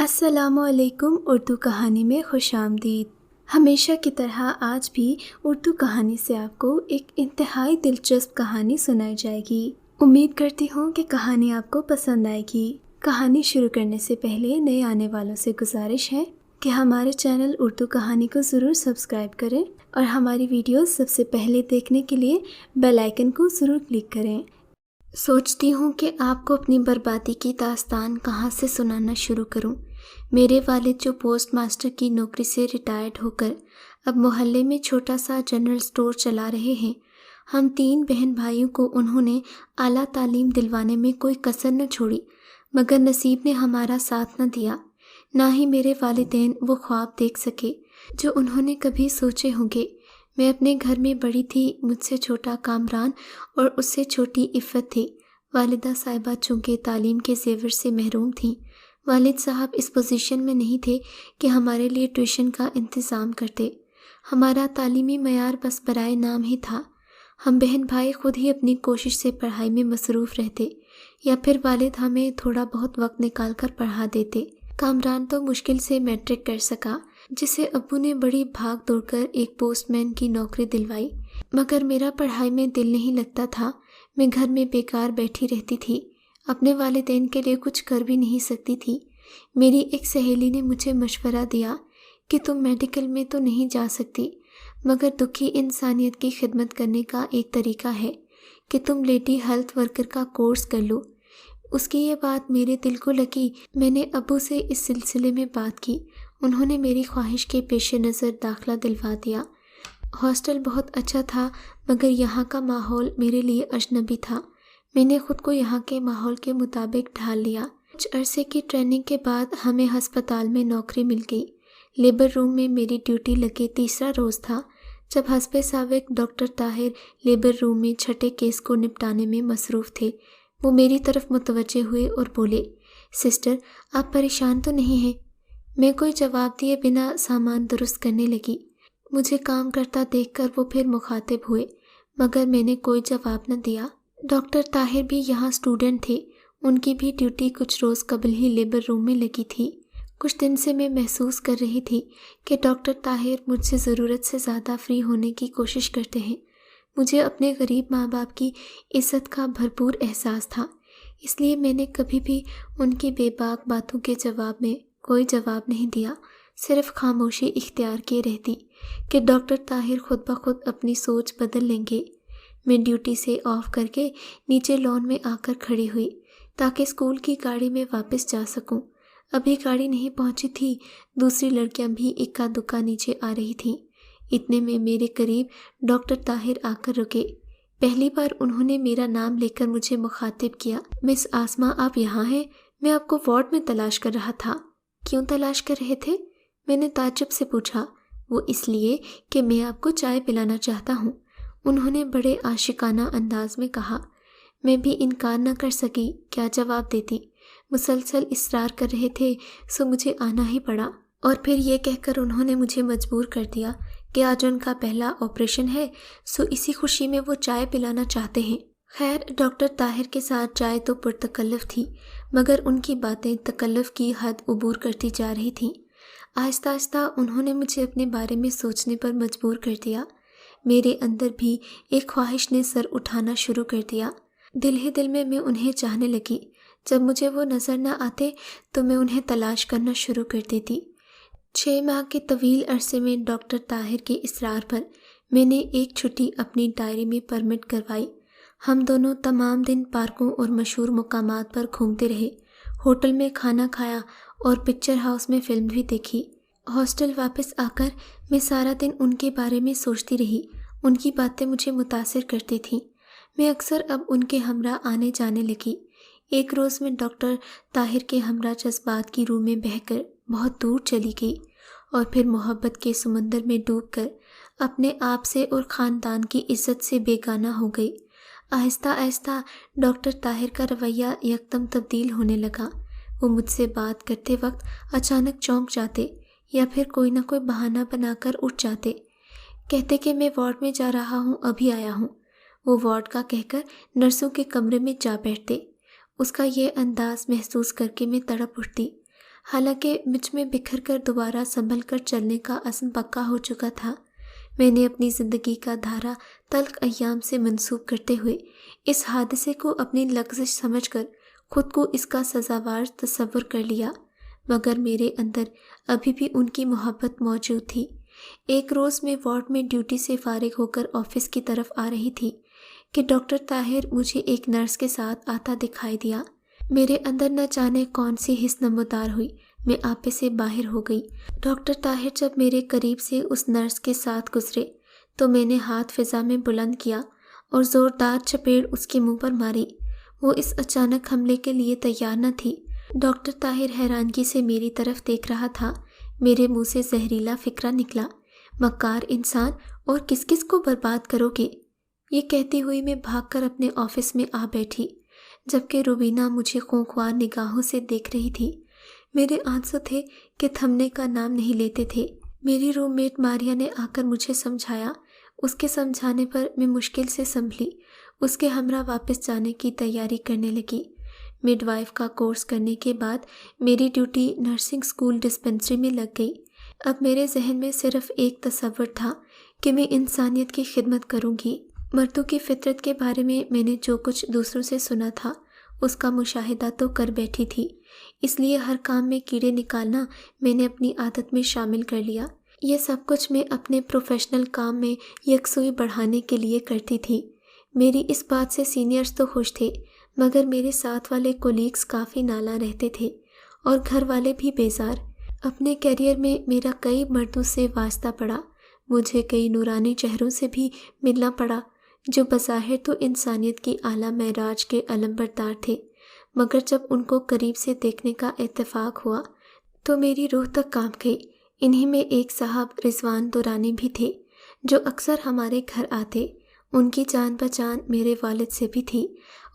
السلام علیکم، اردو کہانی میں خوش آمدید۔ ہمیشہ کی طرح آج بھی اردو کہانی سے آپ کو ایک انتہائی دلچسپ کہانی سنائی جائے گی۔ امید کرتی ہوں کہ کہانی آپ کو پسند آئے گی۔ کہانی شروع کرنے سے پہلے نئے آنے والوں سے گزارش ہے کہ ہمارے چینل اردو کہانی کو ضرور سبسکرائب کریں اور ہماری ویڈیوز سب سے پہلے دیکھنے کے لیے بیل آئیکن کو ضرور کلک کریں۔ سوچتی ہوں کہ آپ کو اپنی بربادی کی داستان کہاں سے سنانا شروع کروں۔ میرے والد جو پوسٹ ماسٹر کی نوکری سے ریٹائرڈ ہو کر اب محلے میں چھوٹا سا جنرل سٹور چلا رہے ہیں، ہم 3 بہن بھائیوں کو انہوں نے اعلیٰ تعلیم دلوانے میں کوئی کسر نہ چھوڑی، مگر نصیب نے ہمارا ساتھ نہ دیا۔ نہ ہی میرے والدین وہ خواب دیکھ سکے جو انہوں نے کبھی سوچے ہوں گے۔ میں اپنے گھر میں بڑی تھی، مجھ سے چھوٹا کامران اور اس سے چھوٹی عفت تھی۔ والدہ صاحبہ چونکہ تعلیم کے زیور سے محروم تھیں، والد صاحب اس پوزیشن میں نہیں تھے کہ ہمارے لیے ٹیوشن کا انتظام کرتے۔ ہمارا تعلیمی معیار بس برائے نام ہی تھا۔ ہم بہن بھائی خود ہی اپنی کوشش سے پڑھائی میں مصروف رہتے یا پھر والد ہمیں تھوڑا بہت وقت نکال کر پڑھا دیتے۔ کامران تو مشکل سے میٹرک کر سکا، جسے ابو نے بڑی بھاگ دوڑ کر ایک پوسٹ مین کی نوکری دلوائی، مگر میرا پڑھائی میں دل نہیں لگتا تھا۔ میں گھر میں بیکار بیٹھی رہتی تھی، اپنے والدین کے لیے کچھ کر بھی نہیں سکتی تھی۔ میری ایک سہیلی نے مجھے مشورہ دیا کہ تم میڈیکل میں تو نہیں جا سکتی، مگر دکھی انسانیت کی خدمت کرنے کا ایک طریقہ ہے کہ تم لیڈی ہیلتھ ورکر کا کورس کر لو۔ اس کی یہ بات میرے دل کو لگی۔ میں نے ابو سے اس سلسلے میں بات کی، انہوں نے میری خواہش کے پیش نظر داخلہ دلوا دیا۔ ہاسٹل بہت اچھا تھا، مگر یہاں کا ماحول میرے لیے اجنبی تھا۔ میں نے خود کو یہاں کے ماحول کے مطابق ڈھال لیا۔ کچھ عرصے کی ٹریننگ کے بعد ہمیں ہسپتال میں نوکری مل گئی۔ لیبر روم میں میری ڈیوٹی لگے تیسرا روز تھا جب حسب سابق ڈاکٹر طاہر لیبر روم میں چھٹے کیس کو نپٹانے میں مصروف تھے۔ وہ میری طرف متوجہ ہوئے اور بولے، سسٹر آپ پریشان تو نہیں ہیں؟ میں کوئی جواب دیے بنا سامان درست کرنے لگی۔ مجھے کام کرتا دیکھ کر وہ پھر مخاطب ہوئے، مگر میں نے کوئی جواب نہ دیا۔ ڈاکٹر طاہر بھی یہاں اسٹوڈنٹ تھے، ان کی بھی ڈیوٹی کچھ روز قبل ہی لیبر روم میں لگی تھی۔ کچھ دن سے میں محسوس کر رہی تھی کہ ڈاکٹر طاہر مجھ سے ضرورت سے زیادہ فری ہونے کی کوشش کرتے ہیں۔ مجھے اپنے غریب ماں باپ کی عزت کا بھرپور احساس تھا، اس لیے میں نے کبھی بھی ان کی بے باک باتوں کے جواب میں کوئی جواب نہیں دیا، صرف خاموشی اختیار کیے رہتی کہ ڈاکٹر طاہر خود بخود اپنی سوچ بدل لیں گے۔ میں ڈیوٹی سے آف کر کے نیچے لان میں آ کر کھڑی ہوئی تاکہ اسکول کی گاڑی میں واپس جا سکوں۔ ابھی گاڑی نہیں پہنچی تھی، دوسری لڑکیاں بھی اکا دکا نیچے آ رہی تھیں۔ اتنے میں میرے قریب ڈاکٹر طاہر آ کر رکے۔ پہلی بار انہوں نے میرا نام لے کر مجھے مخاطب کیا، مس آسمہ آپ یہاں ہیں؟ میں آپ کو وارڈ میں تلاش کر رہا تھا۔ کیوں تلاش کر رہے تھے؟ میں نے تعجب سے پوچھا۔ وہ اس لیے کہ میں آپ کو چائے پلانا چاہتا ہوں، انہوں نے بڑے عاشقانہ انداز میں کہا۔ میں بھی انکار نہ کر سکی، کیا جواب دیتی؟ مسلسل اصرار کر رہے تھے سو مجھے آنا ہی پڑا، اور پھر یہ کہہ کر انہوں نے مجھے مجبور کر دیا کہ آج ان کا پہلا آپریشن ہے، سو اسی خوشی میں وہ چائے پلانا چاہتے ہیں۔ خیر، ڈاکٹر طاہر کے ساتھ چائے تو پرتکلف تھی، مگر ان کی باتیں تکلف کی حد عبور کرتی جا رہی تھیں۔ آہستہ آہستہ انہوں نے مجھے اپنے بارے میں سوچنے پر مجبور کر دیا۔ میرے اندر بھی ایک خواہش نے سر اٹھانا شروع کر دیا۔ دل ہی دل میں انہیں چاہنے لگی۔ جب مجھے وہ نظر نہ آتے تو میں انہیں تلاش کرنا شروع کر دیتی۔ 6 ماہ کے طویل عرصے میں ڈاکٹر طاہر کے اصرار پر میں نے ایک چھٹی اپنی ڈائری میں پرمٹ کروائی۔ ہم دونوں تمام دن پارکوں اور مشہور مقامات پر گھومتے رہے، ہوٹل میں کھانا کھایا اور پکچر ہاؤس میں فلم بھی دیکھی۔ ہاسٹل واپس آ کر میں سارا دن ان کے بارے میں سوچتی رہی، ان کی باتیں مجھے متاثر کرتی تھیں۔ میں اکثر اب ان کے ہمراہ آنے جانے لگی۔ ایک روز میں ڈاکٹر طاہر کے ہمراہ جذبات کی روح میں بہہ کر بہت دور چلی گئی، اور پھر محبت کے سمندر میں ڈوب کر اپنے آپ سے اور خاندان کی عزت سے بیگانہ ہو گئی۔ آہستہ آہستہ ڈاکٹر طاہر کا رویہ یکدم تبدیل ہونے لگا۔ وہ مجھ سے بات کرتے وقت اچانک چونک جاتے یا پھر کوئی نہ کوئی بہانہ بنا کر اٹھ جاتے، کہتے کہ میں وارڈ میں جا رہا ہوں، ابھی آیا ہوں۔ وہ وارڈ کا کہہ کر نرسوں کے کمرے میں جا بیٹھتے۔ اس کا یہ انداز محسوس کر کے میں تڑپ اٹھتی۔ حالانکہ مجھ میں بکھر کر دوبارہ سنبھل کر چلنے کا عزم پکا ہو چکا تھا۔ میں نے اپنی زندگی کا دھارا تلخ ایام سے منسوب کرتے ہوئے اس حادثے کو اپنی لغزش سمجھ کر خود کو اس کا سزاوار تصور کر لیا، مگر میرے اندر ابھی بھی ان کی محبت موجود تھی۔ ایک روز میں وارڈ میں ڈیوٹی سے فارغ ہو کر آفس کی طرف آ رہی تھی کہ ڈاکٹر طاہر مجھے ایک نرس کے ساتھ آتا دکھائی دیا۔ میرے اندر نہ جانے کون سی حس نمودار ہوئی، میں آپے سے باہر ہو گئی۔ ڈاکٹر طاہر جب میرے قریب سے اس نرس کے ساتھ گزرے تو میں نے ہاتھ فضا میں بلند کیا اور زوردار چپیڑ اس کے منہ پر ماری۔ وہ اس اچانک حملے کے لیے تیار نہ تھی۔ ڈاکٹر طاہر حیرانگی سے میری طرف دیکھ رہا تھا۔ میرے منہ سے زہریلا فقرہ نکلا، مکار انسان، اور کس کس کو برباد کرو گے؟ یہ کہتی ہوئی میں بھاگ کر اپنے آفس میں آ بیٹھی، جبکہ روبینہ مجھے خونخوار نگاہوں سے دیکھ رہی تھی۔ میرے آنسو تھے کہ تھمنے کا نام نہیں لیتے تھے۔ میری روم میٹ ماریا نے آ کر مجھے سمجھایا۔ اس کے سمجھانے پر میں مشکل سے سنبھلی، اس کے ہمراہ واپس جانے کی تیاری کرنے لگی۔ مڈ وائف کا کورس کرنے کے بعد میری ڈیوٹی نرسنگ اسکول ڈسپنسری میں لگ گئی۔ اب میرے ذہن میں صرف ایک تصور تھا کہ میں انسانیت کی خدمت کروں گی۔ مردوں کی فطرت کے بارے میں نے جو کچھ دوسروں سے سنا تھا اس کا مشاہدہ تو کر بیٹھی تھی، اس لیے ہر کام میں کیڑے نکالنا میں نے اپنی عادت میں شامل کر لیا۔ یہ سب کچھ میں اپنے پروفیشنل کام میں یکسوئی بڑھانے کے لیے کرتی تھی۔ میری اس بات سے سینئرز تو خوش تھے، مگر میرے ساتھ والے کولیگز کافی نالاں رہتے تھے اور گھر والے بھی بیزار۔ اپنے کیریئر میں میرا کئی مردوں سے واسطہ پڑا، مجھے کئی نورانی چہروں سے بھی ملنا پڑا جو بظاہر تو انسانیت کی اعلیٰ معراج کے علمبردار تھے، مگر جب ان کو قریب سے دیکھنے کا اتفاق ہوا تو میری روح تک کانپ گئی۔ انہی میں ایک صاحب رضوان دورانی بھی تھے جو اکثر ہمارے گھر آتے۔ ان کی جان پہچان میرے والد سے بھی تھی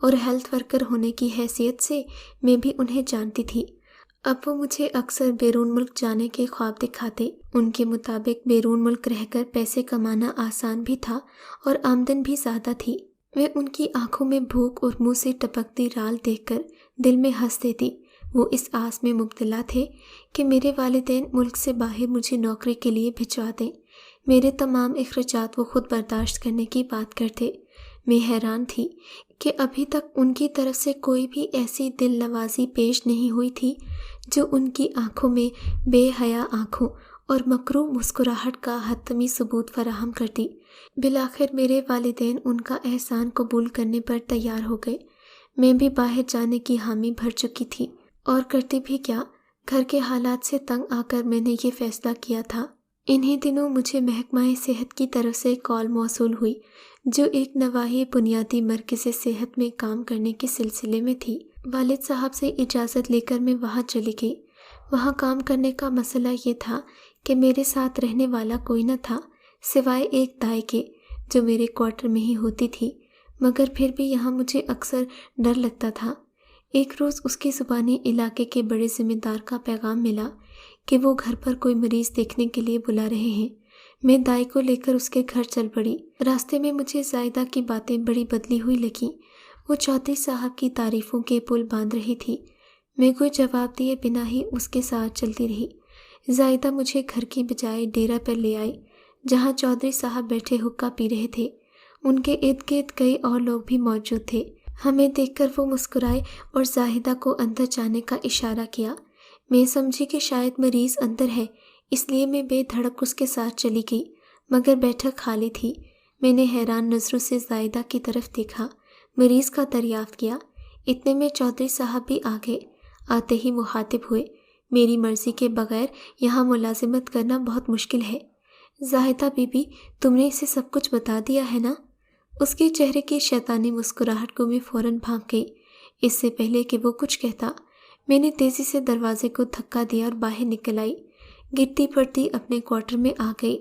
اور ہیلتھ ورکر ہونے کی حیثیت سے میں بھی انہیں جانتی تھی۔ اب وہ مجھے اکثر بیرون ملک جانے کے خواب دکھاتے۔ ان کے مطابق بیرون ملک رہ کر پیسے کمانا آسان بھی تھا اور آمدن بھی زیادہ تھی۔ میں ان کی آنکھوں میں بھوک اور منہ سے ٹپکتی رال دیکھ کر دل میں ہنس دیتی۔ وہ اس آس میں مبتلا تھے کہ میرے والدین ملک سے باہر مجھے نوکری کے لیے بھجوا دیں۔ میرے تمام اخراجات وہ خود برداشت کرنے کی بات کرتے۔ میں حیران تھی کہ ابھی تک ان کی طرف سے کوئی بھی ایسی دل نوازی پیش نہیں ہوئی تھی جو ان کی آنکھوں میں بے حیا آنکھوں اور مکروہ مسکراہٹ کا حتمی ثبوت فراہم کرتی۔ بالآخر میرے والدین ان کا احسان قبول کرنے پر تیار ہو گئے۔ میں بھی باہر جانے کی حامی بھر چکی تھی، اور کرتی بھی کیا، گھر کے حالات سے تنگ آ کر میں نے یہ فیصلہ کیا تھا۔ انہی دنوں مجھے محکمہ صحت کی طرف سے کال موصول ہوئی جو ایک نواحی بنیادی مرکز صحت میں کام کرنے کے سلسلے میں تھی۔ والد صاحب سے اجازت لے کر میں وہاں چلی گئی۔ وہاں کام کرنے کا مسئلہ یہ تھا کہ میرے ساتھ رہنے والا کوئی نہ تھا سوائے ایک دائی کے جو میرے کوارٹر میں ہی ہوتی تھی، مگر پھر بھی یہاں مجھے اکثر ڈر لگتا تھا۔ ایک روز اس کی زبانی علاقے کے بڑے ذمہ دار کا پیغام ملا کہ وہ گھر پر کوئی مریض دیکھنے کے لیے بلا رہے ہیں۔ میں دائی کو لے کر اس کے گھر چل پڑی۔ راستے میں مجھے زائدہ کی باتیں بڑی بدلی ہوئی لگیں۔ وہ چودھری صاحب کی تعریفوں کے پل باندھ رہی تھی۔ میں کوئی جواب دیے بنا ہی اس کے ساتھ چلتی رہی۔ زائدہ مجھے گھر کی بجائے ڈیرا پر لے آئی جہاں چودھری صاحب بیٹھے حقہ پی رہے تھے۔ ان کے ارد گرد کئی اور لوگ بھی موجود تھے۔ ہمیں دیکھ کر وہ مسکرائے اور زاہدہ کو اندر جانے کا اشارہ کیا۔ میں سمجھی کہ شاید مریض اندر ہے، اس لیے میں بے دھڑک اس کے ساتھ چلی گئی، مگر بیٹھک خالی تھی۔ میں نے حیران نظروں سے زاہدہ کی طرف دیکھا، مریض کا دریافت کیا۔ اتنے میں چودھری صاحب بھی آ گئے۔ آتے ہی مخاطب ہوئے، میری مرضی کے بغیر یہاں ملازمت کرنا بہت مشکل ہے۔ زاہدہ بی بی، تم نے اسے سب کچھ بتا دیا ہے نا؟ اس کے چہرے کی شیطانی مسکراہٹ کو میں فوراً بھانپ گئی۔ اس سے پہلے کہ وہ کچھ کہتا، میں نے تیزی سے دروازے کو دھکا دیا اور باہر نکل آئی۔ گرتی پڑتی اپنے کوارٹر میں آ گئی۔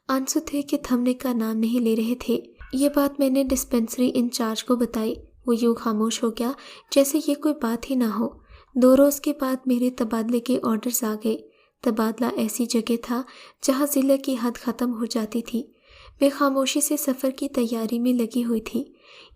آنسو تھے کہ تھمنے کا نام نہیں لے رہے تھے۔ یہ بات میں نے ڈسپنسری انچارج کو بتائی۔ وہ یوں خاموش ہو گیا جیسے یہ کوئی بات ہی نہ ہو۔ 2 روز کے بعد میرے تبادلے کے آرڈرز آ گئے۔ تبادلہ ایسی جگہ تھا جہاں ضلع کی حد ختم ہو جاتی تھی۔ میں خاموشی سے سفر کی تیاری میں لگی ہوئی تھی۔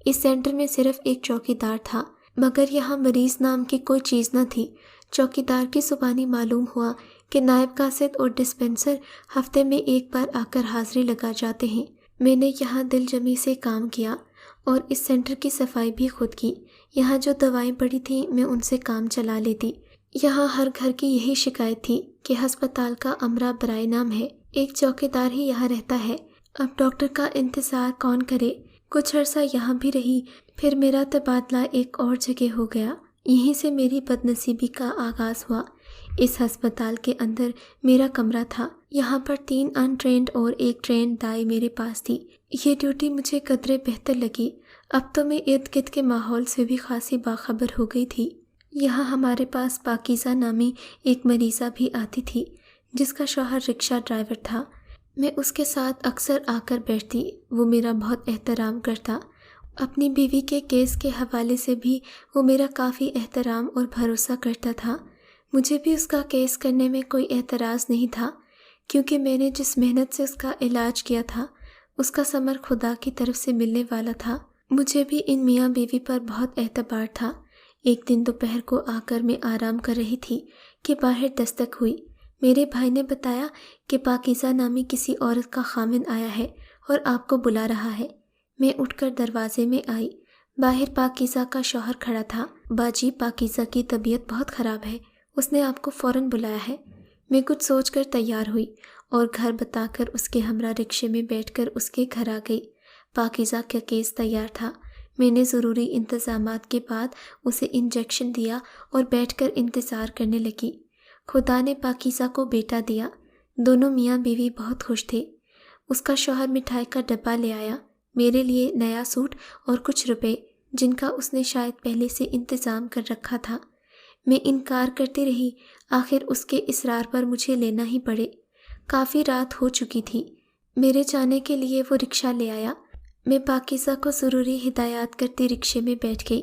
اس سینٹر میں صرف ایک چوکیدار تھا، مگر یہاں مریض نام کی کوئی چیز نہ تھی۔ چوکیدار کی زبانی معلوم ہوا کہ نائب قاصد اور ڈسپنسر ہفتے میں ایک بار آ کر حاضری لگا جاتے ہیں۔ میں نے یہاں دل جمی سے کام کیا اور اس سینٹر کی صفائی بھی خود کی۔ یہاں جو دوائیں پڑی تھیں میں ان سے کام چلا لیتی۔ یہاں ہر گھر کی یہی شکایت تھی کہ ہسپتال کا عمرہ برائے نام ہے، ایک چوکیدار ہی یہاں رہتا ہے، اب ڈاکٹر کا انتظار کون کرے۔ کچھ عرصہ یہاں بھی رہی، پھر میرا تبادلہ ایک اور جگہ ہو گیا۔ یہیں سے میری بد نصیبی کا آغاز ہوا۔ اس ہسپتال کے اندر میرا کمرہ تھا، یہاں پر 3 ان ٹرینڈ اور ایک ٹرینڈ دائی میرے پاس تھی۔ یہ ڈیوٹی مجھے قدرے بہتر لگی، اب تو میں ارد گرد کے ماحول سے بھی خاصی باخبر ہو گئی تھی۔ یہاں ہمارے پاس پاکیزہ نامی ایک مریضہ بھی آتی تھی جس کا شوہر رکشہ ڈرائیور تھا۔ میں اس کے ساتھ اکثر آ کر بیٹھتی، وہ میرا بہت احترام کرتا۔ اپنی بیوی کے کیس کے حوالے سے بھی وہ میرا کافی احترام اور بھروسہ کرتا تھا۔ مجھے بھی اس کا کیس کرنے میں کوئی اعتراض نہیں تھا، کیونکہ میں نے جس محنت سے اس کا علاج کیا تھا اس کا ثمر خدا کی طرف سے ملنے والا تھا۔ مجھے بھی ان میاں بیوی پر بہت اعتبار تھا۔ ایک دن دوپہر کو آ کر میں آرام کر رہی تھی کہ باہر دستک ہوئی۔ میرے بھائی نے بتایا کہ پاکیزہ نامی کسی عورت کا خاوند آیا ہے اور آپ کو بلا رہا ہے۔ میں اٹھ کر دروازے میں آئی۔ باہر پاکیزہ کا شوہر کھڑا تھا۔ باجی، پاکیزہ کی طبیعت بہت خراب ہے، اس نے آپ کو فوراً بلایا ہے۔ میں کچھ سوچ کر تیار ہوئی اور گھر بتا کر اس کے ہمراہ رکشے میں بیٹھ کر اس کے گھر آ گئی۔ پاکیزہ کا کیس تیار تھا۔ میں نے ضروری انتظامات کے بعد اسے انجیکشن دیا اور بیٹھ کر انتظار کرنے لگی۔ خدا نے پاکیزہ کو بیٹا دیا۔ دونوں میاں بیوی بہت خوش تھے۔ اس کا شوہر مٹھائی کا ڈبہ لے آیا، میرے لیے نیا سوٹ اور کچھ روپے جن کا اس نے شاید پہلے سے انتظام کر رکھا تھا۔ میں انکار کرتی رہی، آخر اس کے اصرار پر مجھے لینا ہی پڑے۔ کافی رات ہو چکی تھی۔ میرے جانے کے لیے وہ رکشہ لے آیا۔ میں پاکیزہ کو ضروری ہدایات کرتی رکشے میں بیٹھ گئی۔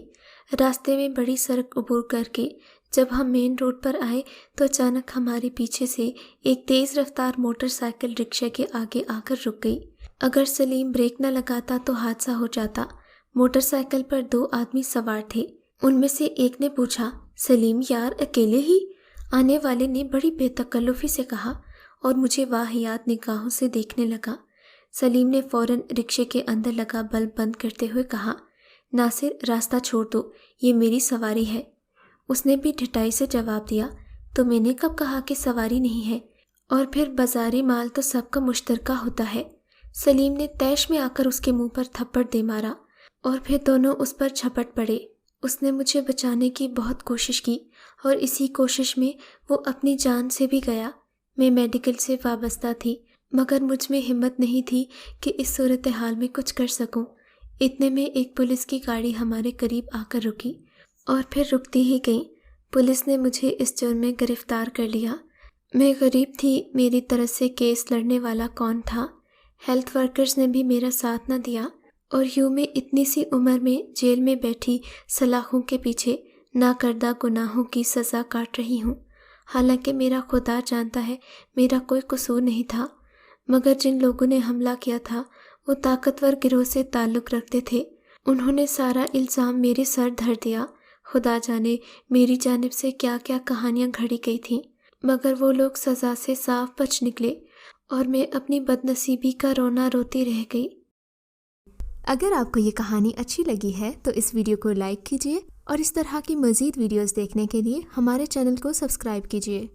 راستے میں بڑی سڑک عبور کر کے جب ہم مین روڈ پر آئے تو اچانک ہمارے پیچھے سے ایک تیز رفتار موٹر سائیکل رکشے کے آگے آ کر رک گئی۔ اگر سلیم بریک نہ لگاتا تو حادثہ ہو جاتا۔ موٹر سائیکل پر 2 آدمی سوار تھے۔ ان میں سے ایک نے پوچھا، سلیم یار اکیلے ہی؟ آنے والے نے بڑی بے تکلفی سے کہا اور مجھے واہیات نگاہوں سے دیکھنے لگا۔ سلیم نے فوراً رکشے کے اندر لگا بلب بند کرتے ہوئے کہا، ناصر راستہ چھوڑ دو، یہ میری سواری ہے۔ اس نے بھی ڈھٹائی سے جواب دیا، تو میں نے کب کہا کہ سواری نہیں ہے؟ اور پھر بازاری مال تو سب کا مشترکہ ہوتا ہے۔ سلیم نے طیش میں آ کر اس کے منہ پر تھپڑ دے مارا اور پھر دونوں اس پر جھپٹ پڑے۔ اس نے مجھے بچانے کی بہت کوشش کی اور اسی کوشش میں وہ اپنی جان سے بھی گیا۔ میں میڈیکل سے وابستہ تھی، مگر مجھ میں ہمت نہیں تھی کہ اس صورتحال میں کچھ کر سکوں۔ اتنے میں ایک پولیس کی گاڑی ہمارے قریب آ کر رکی اور پھر رکتی ہی گئی۔ پولیس نے مجھے اس جرم میں گرفتار کر لیا۔ میں غریب تھی، میری طرف سے کیس لڑنے والا کون تھا؟ ہیلتھ ورکرز نے بھی میرا ساتھ نہ دیا اور یوں میں اتنی سی عمر میں جیل میں بیٹھی سلاخوں کے پیچھے نہ کردہ گناہوں کی سزا کاٹ رہی ہوں۔ حالانکہ میرا خدا جانتا ہے میرا کوئی قصور نہیں تھا، مگر جن لوگوں نے حملہ کیا تھا وہ طاقتور گروہ سے تعلق رکھتے تھے۔ انہوں نے سارا الزام میرے سر دھر دیا۔ خدا جانے میری جانب سے کیا کیا کہانیاں گھڑی گئی تھیں، مگر وہ لوگ سزا سے صاف بچ نکلے اور میں اپنی بد نصیبی کا رونا روتی رہ گئی۔ اگر آپ کو یہ کہانی اچھی لگی ہے تو اس ویڈیو کو لائک کیجیے اور اس طرح کی مزید ویڈیوز دیکھنے کے لیے ہمارے چینل کو سبسکرائب کیجیے۔